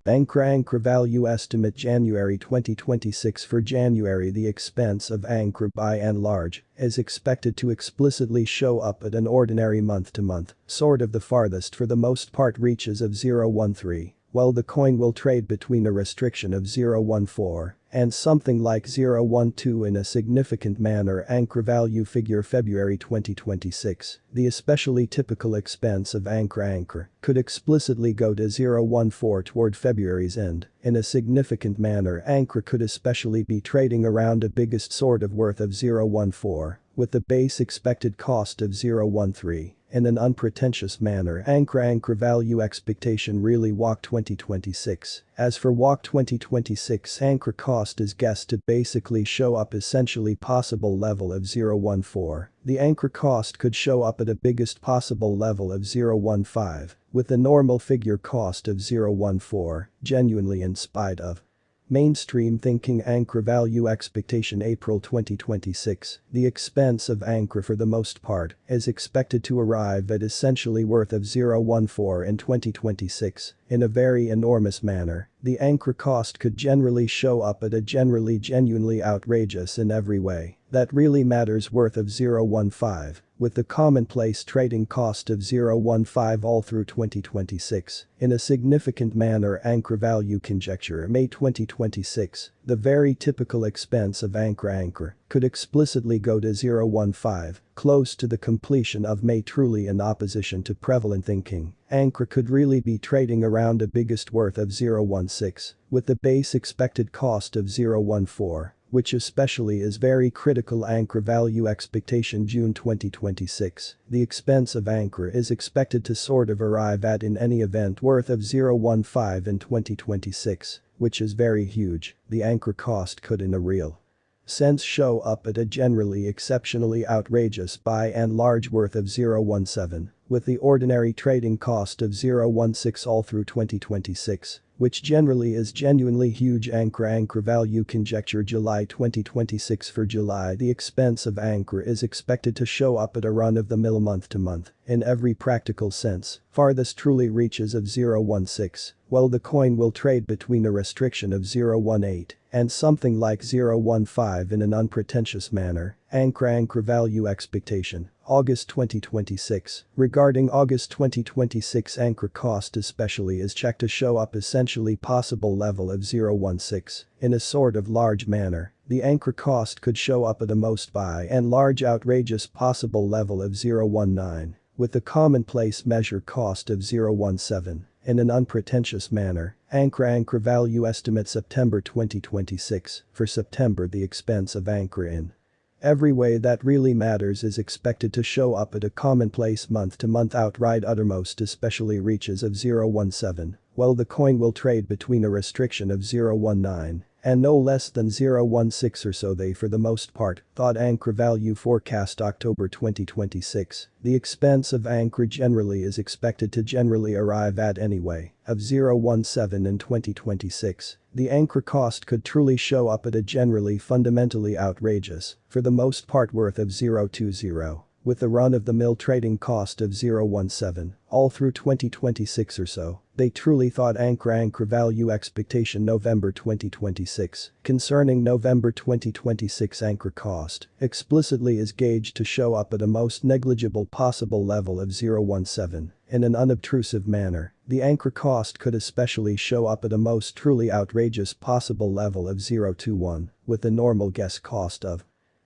ANKR value estimate January 2026. For January, the expense of ANKR by and large is expected to explicitly show up at an ordinary month-to-month, sort of the farthest for the most part reaches of 0.13, while the coin will trade between a restriction of 0.14 and something like 0.12 in a significant manner. ANKR value figure February 2026. The especially typical expense of ANKR could explicitly go to 0.14 toward February's end. In a significant manner, ANKR could especially be trading around a biggest sort of worth of 0.14, with the base expected cost of 0.13. In an unpretentious manner, ANKR value expectation really walk 2026. As for walk 2026, ANKR cost is guessed to basically show up essentially possible level of 0.14. The ANKR cost could show up at a biggest possible level of 0.15, with the normal figure cost of 0.14, genuinely in spite of mainstream thinking. ANKR value expectation April 2026. The expense of ANKR for the most part is expected to arrive at essentially worth of 0.14 in 2026. In a very enormous manner, the ANKR cost could generally show up at a genuinely outrageous in every way that really matters worth of 0.15, with the commonplace trading cost of 0.15 all through 2026. In a significant manner, ANKR value conjecture May 2026. The very typical expense of ANKR could explicitly go to 0.15, close to the completion of May. Truly in opposition to prevalent thinking, ANKR could really be trading around a biggest worth of 0.16, with the base expected cost of 0.14. Which especially is very critical. ANKR value expectation June 2026. The expense of ANKR is expected to sort of arrive at in any event worth of 0.15 in 2026, which is very huge. The ANKR cost could in a real sense show up at a generally exceptionally outrageous by and large worth of 0.17, with the ordinary trading cost of 0.16 all through 2026. Which generally is genuinely huge. ANKR value conjecture July 2026. For July, the expense of ANKR is expected to show up at a run-of-the-mill month-to-month, in every practical sense, farthest truly reaches of 0.16, while the coin will trade between a restriction of 0.18 and something like 0.15 in an unpretentious manner. ANKR value expectation August 2026. Regarding August 2026, ANKR cost especially is checked to show up essentially possible level of 0.16 in a sort of large manner. The ANKR cost could show up at a most by and large outrageous possible level of 0.19, with the commonplace measure cost of 0.17. In an unpretentious manner, ANKR value estimate September 2026. For September, the expense of ANKR in every way that really matters is expected to show up at a commonplace month-to-month outright uttermost especially reaches of 0.17, while the coin will trade between a restriction of 0.19 and no less than 0.16 or so. They for the most part thought ANKR value forecast October 2026. The expense of ANKR generally is expected to generally arrive at anyway of 0.17 in 2026. The ANKR cost could truly show up at a generally fundamentally outrageous, for the most part worth of 0.20, with the run-of-the-mill trading cost of 0.17 all through 2026 or so. They truly thought ANKR value expectation November 2026. Concerning November 2026, ANKR cost explicitly is gauged to show up at a most negligible possible level of 0.17 in an unobtrusive manner. The ANKR cost could especially show up at a most truly outrageous possible level of 0.21, with a normal guess cost of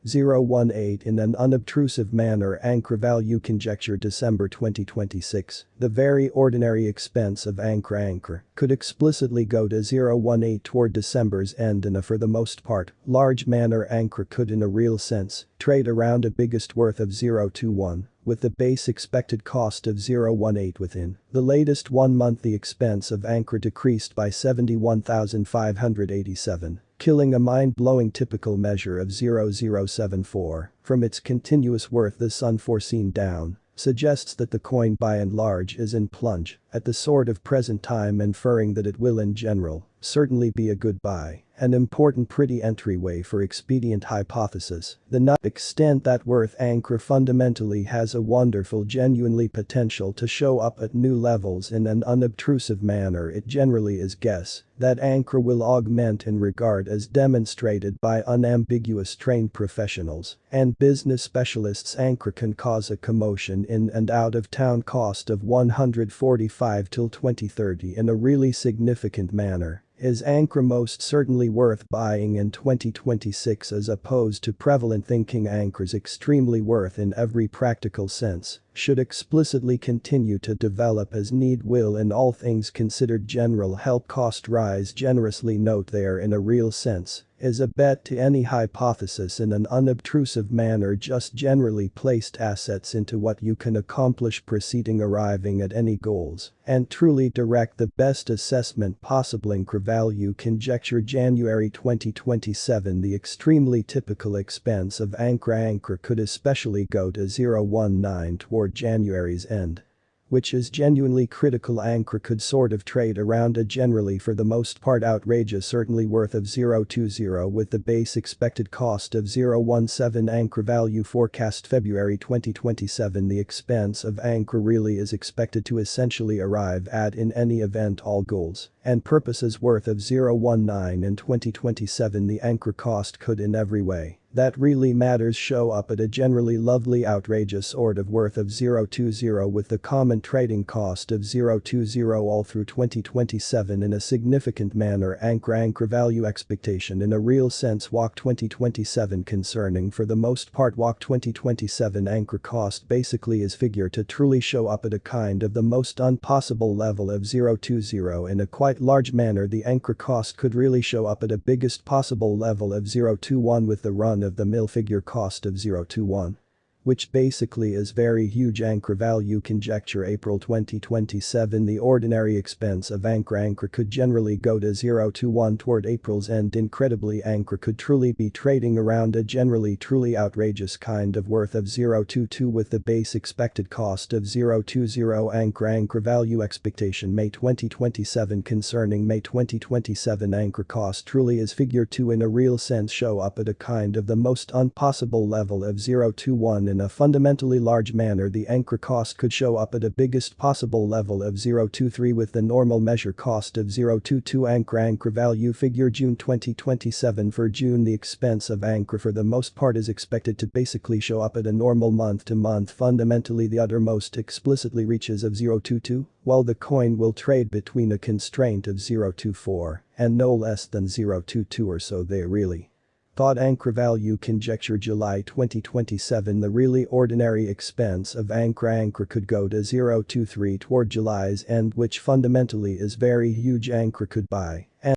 0.18 in an unobtrusive manner. ANKR value conjecture December 2026. The very ordinary expense of ANKR could explicitly go to 0.18 toward December's end in a for the most part large manner. ANKR could in a real sense trade around a biggest worth of 0.21, with the base expected cost of 0.18 within the latest 1 month. The expense of ANKR decreased by 71,587. Killing a mind-blowing typical measure of 0.074 from its continuous worth. This unforeseen down suggests that the coin by and large is in plunge at the sort of present time, inferring that it will in general certainly be a good buy, an important pretty entryway for expedient hypothesis. The extent that worth ANKR fundamentally has a wonderful genuinely potential to show up at new levels in an unobtrusive manner. It generally is guess that ANKR will augment in regard as demonstrated by unambiguous trained professionals and business specialists. ANKR can cause a commotion in and out of town cost of 145 till 2030 in a really significant manner. Is ANKR most certainly worth buying in 2026 as opposed to prevalent thinking? ANKR's extremely worth in every practical sense, should explicitly continue to develop as need will in all things considered. General help cost rise generously note there in a real sense is a bet to any hypothesis in an unobtrusive manner. Just generally placed assets into what you can accomplish preceding arriving at any goals and truly direct the best assessment possible. ANKR value conjecture January 2027 the extremely typical expense of ANKR could especially go to 0.19 toward January's end, which is genuinely critical. ANKR could sort of trade around a generally for the most part outrageous certainly worth of 0.20 with the base expected cost of 0.17. ANKR value forecast February 2027 the expense of ANKR really is expected to essentially arrive at in any event all goals and purposes worth of 0.19 in 2027. The ANKR cost could in every way that really matters show up at a generally lovely outrageous sort of worth of 0.20 with the common trading cost of 0.20 all through 2027 in a significant manner. ANKR value expectation in a real sense walk 2027 concerning for the most part walk 2027 ANKR cost basically is figured to truly show up at a kind of the most impossible level of 0.20 in a quite large manner. The ANKR cost could really show up at a biggest possible level of 0.21 with the run of the mill figure cost of 0.21, which basically is very huge. ANKR value conjecture April 2027 the ordinary expense of ANKR could generally go to 0.21 toward April's end. Incredibly ANKR could truly be trading around a generally truly outrageous kind of worth of 0.22 with the base expected cost of 0.20. ANKR value expectation May 2027 concerning May 2027 ANKR cost truly is figure to in a real sense show up at a kind of the most impossible level of 0.21 in a fundamentally large manner. The ANKR cost could show up at a biggest possible level of 0.23 with the normal measure cost of 0.22. ANKR value figure June 2027 for June the expense of ANKR for the most part is expected to basically show up at a normal month to month fundamentally the uttermost explicitly reaches of 0.22, while the coin will trade between a constraint of 0.24 and no less than 0.22 or so. They really thought ANKR value conjecture July 2027 the really ordinary expense of ANKR could go to 0.23 toward July's end which fundamentally is very huge. ANKR could buy and